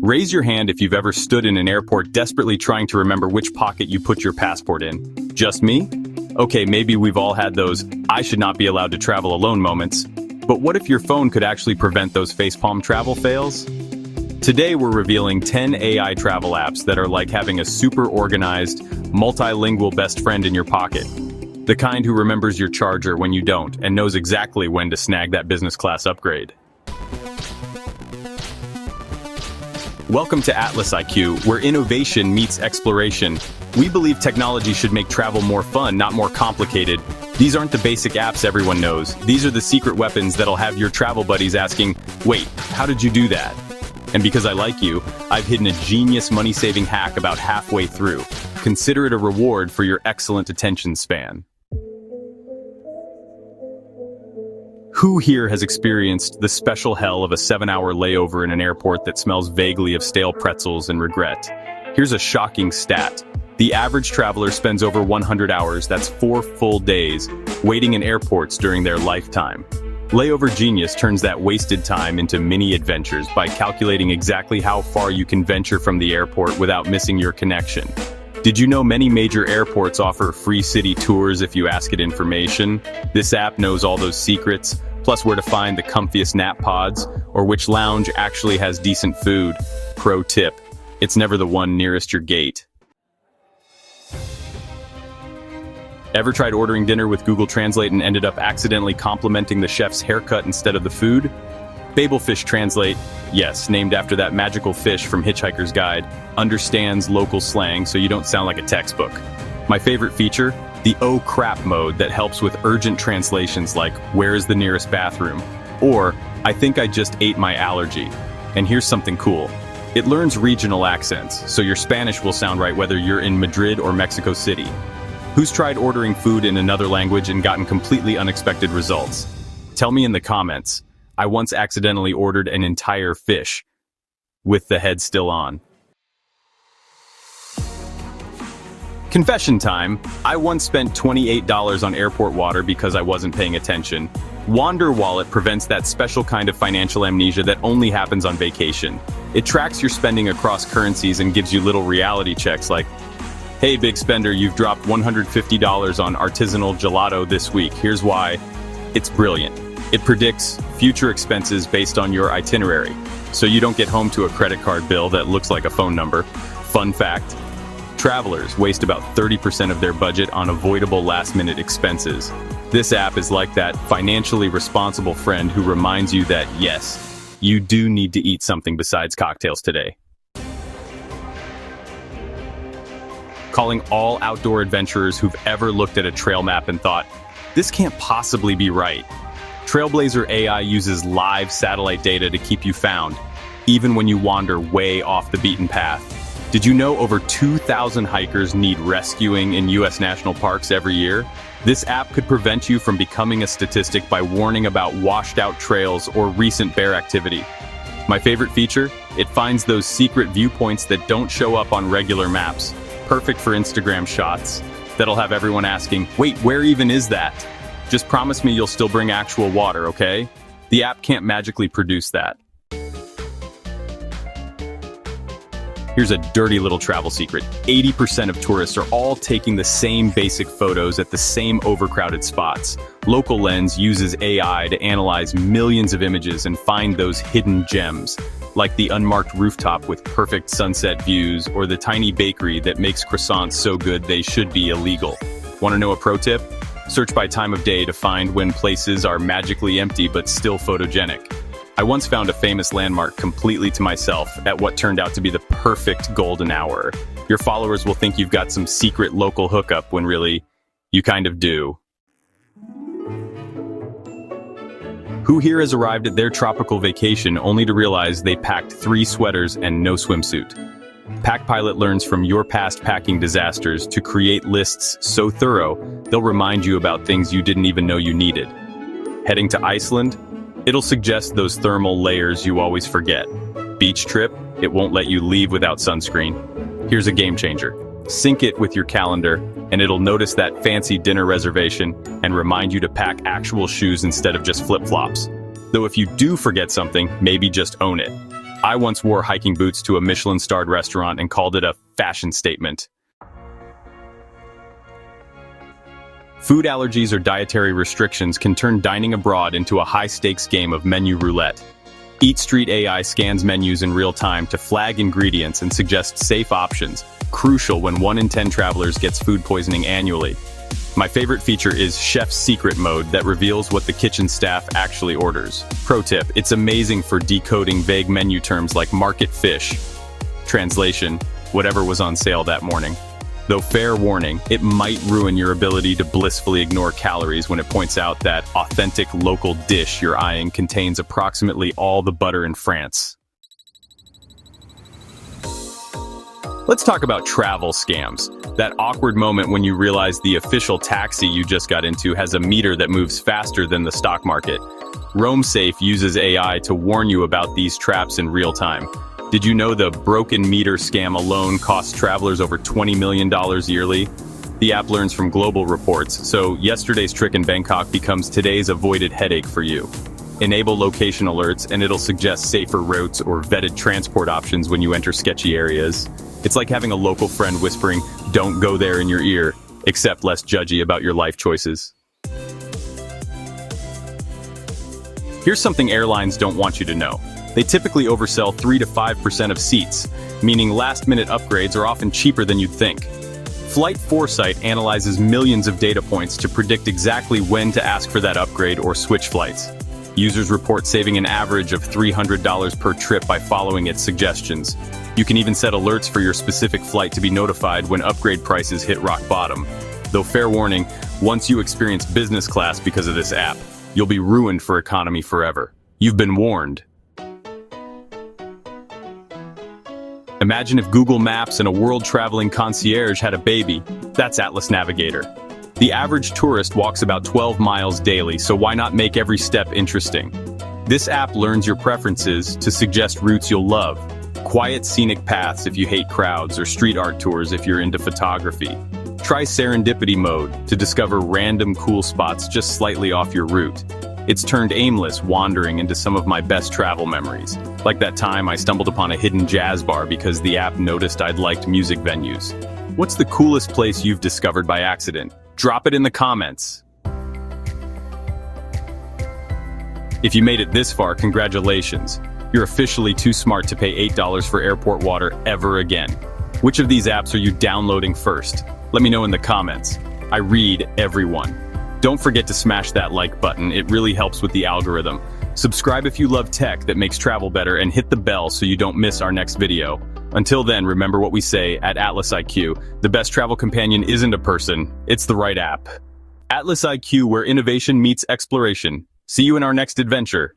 Raise your hand if you've ever stood in an airport desperately trying to remember which pocket you put your passport in. Just me? Okay, maybe we've all had those "I should not be allowed to travel alone" moments. But what if your phone could actually prevent those facepalm travel fails? Today we're revealing 10 AI travel apps that are like having a super organized, multilingual best friend in your pocket. The kind who remembers your charger when you don't and knows exactly when to snag that business class upgrade. Welcome to Atlas IQ, where innovation meets exploration. We believe technology should make travel more fun, not more complicated. These aren't the basic apps everyone knows. These are the secret weapons that'll have your travel buddies asking, "Wait, how did you do that?" And because I like you, I've hidden a genius money-saving hack about halfway through. Consider it a reward for your excellent attention span. Who here has experienced the special hell of a 7-hour layover in an airport that smells vaguely of stale pretzels and regret? Here's a shocking stat. The average traveler spends over 100 hours, that's 4 full days, waiting in airports during their lifetime. Layover Genius turns that wasted time into mini adventures by calculating exactly how far you can venture from the airport without missing your connection. Did you know many major airports offer free city tours if you ask it information? This app knows all those secrets, plus where to find the comfiest nap pods, or which lounge actually has decent food. Pro tip, it's never the one nearest your gate. Ever tried ordering dinner with Google Translate and ended up accidentally complimenting the chef's haircut instead of the food? BabelFish Translate, yes, named after that magical fish from Hitchhiker's Guide, understands local slang so you don't sound like a textbook. My favorite feature? The "oh crap" mode that helps with urgent translations like "where is the nearest bathroom?" or "I think I just ate my allergy." And here's something cool. It learns regional accents, so your Spanish will sound right whether you're in Madrid or Mexico City. Who's tried ordering food in another language and gotten completely unexpected results? Tell me in the comments. I once accidentally ordered an entire fish, with the head still on. Confession time. I once spent $28 on airport water because I wasn't paying attention. WanderWallet prevents that special kind of financial amnesia that only happens on vacation. It tracks your spending across currencies and gives you little reality checks like, "Hey, big spender, you've dropped $150 on artisanal gelato this week. Here's why." It's brilliant. It predicts future expenses based on your itinerary, so you don't get home to a credit card bill that looks like a phone number. Fun fact, travelers waste about 30% of their budget on avoidable last-minute expenses. This app is like that financially responsible friend who reminds you that, yes, you do need to eat something besides cocktails today. Calling all outdoor adventurers who've ever looked at a trail map and thought, "This can't possibly be right." Trailblazer AI uses live satellite data to keep you found, even when you wander way off the beaten path. Did you know over 2,000 hikers need rescuing in U.S. national parks every year? This app could prevent you from becoming a statistic by warning about washed-out trails or recent bear activity. My favorite feature? It finds those secret viewpoints that don't show up on regular maps. Perfect for Instagram shots. That'll have everyone asking, "Wait, where even is that?" Just promise me you'll still bring actual water, okay? The app can't magically produce that. Here's a dirty little travel secret. 80% of tourists are all taking the same basic photos at the same overcrowded spots. Local Lens uses AI to analyze millions of images and find those hidden gems, like the unmarked rooftop with perfect sunset views or the tiny bakery that makes croissants so good they should be illegal. Want to know a pro tip? Search by time of day to find when places are magically empty but still photogenic. I once found a famous landmark completely to myself at what turned out to be the perfect golden hour. Your followers will think you've got some secret local hookup when really, you kind of do. Who here has arrived at their tropical vacation only to realize they packed 3 sweaters and no swimsuit? PackPilot learns from your past packing disasters to create lists so thorough, they'll remind you about things you didn't even know you needed. Heading to Iceland? It'll suggest those thermal layers you always forget. Beach trip? It won't let you leave without sunscreen. Here's a game changer. Sync it with your calendar, and it'll notice that fancy dinner reservation and remind you to pack actual shoes instead of just flip-flops. Though if you do forget something, maybe just own it. I once wore hiking boots to a Michelin-starred restaurant and called it a fashion statement. Food allergies or dietary restrictions can turn dining abroad into a high-stakes game of menu roulette. Eat Street AI scans menus in real time to flag ingredients and suggest safe options, crucial when 1 in 10 travelers gets food poisoning annually. My favorite feature is Chef's Secret mode that reveals what the kitchen staff actually orders. Pro tip, it's amazing for decoding vague menu terms like market fish. Translation, whatever was on sale that morning. Though fair warning, it might ruin your ability to blissfully ignore calories when it points out that authentic local dish you're eyeing contains approximately all the butter in France. Let's talk about travel scams. That awkward moment when you realize the official taxi you just got into has a meter that moves faster than the stock market. RoamSafe uses AI to warn you about these traps in real time. Did you know the broken meter scam alone costs travelers over $20 million yearly? The app learns from global reports, so yesterday's trick in Bangkok becomes today's avoided headache for you. Enable location alerts and it'll suggest safer routes or vetted transport options when you enter sketchy areas. It's like having a local friend whispering, "Don't go there," in your ear, except less judgy about your life choices. Here's something airlines don't want you to know. They typically oversell 3 to 5% of seats, meaning last-minute upgrades are often cheaper than you'd think. Flight Foresight analyzes millions of data points to predict exactly when to ask for that upgrade or switch flights. Users report saving an average of $300 per trip by following its suggestions. You can even set alerts for your specific flight to be notified when upgrade prices hit rock bottom. Though fair warning, once you experience business class because of this app, you'll be ruined for economy forever. You've been warned. Imagine if Google Maps and a world-traveling concierge had a baby. That's Atlas Navigator. The average tourist walks about 12 miles daily, so why not make every step interesting? This app learns your preferences to suggest routes you'll love. Quiet scenic paths if you hate crowds, or street art tours if you're into photography. Try serendipity mode to discover random cool spots just slightly off your route. It's turned aimless wandering into some of my best travel memories. Like that time I stumbled upon a hidden jazz bar because the app noticed I'd liked music venues. What's the coolest place you've discovered by accident? Drop it in the comments. If you made it this far, congratulations. You're officially too smart to pay $8 for airport water ever again. Which of these apps are you downloading first? Let me know in the comments. I read everyone. Don't forget to smash that like button, it really helps with the algorithm. Subscribe if you love tech that makes travel better and hit the bell so you don't miss our next video. Until then, remember what we say at Atlas IQ, the best travel companion isn't a person, it's the right app. Atlas IQ, where innovation meets exploration. See you in our next adventure.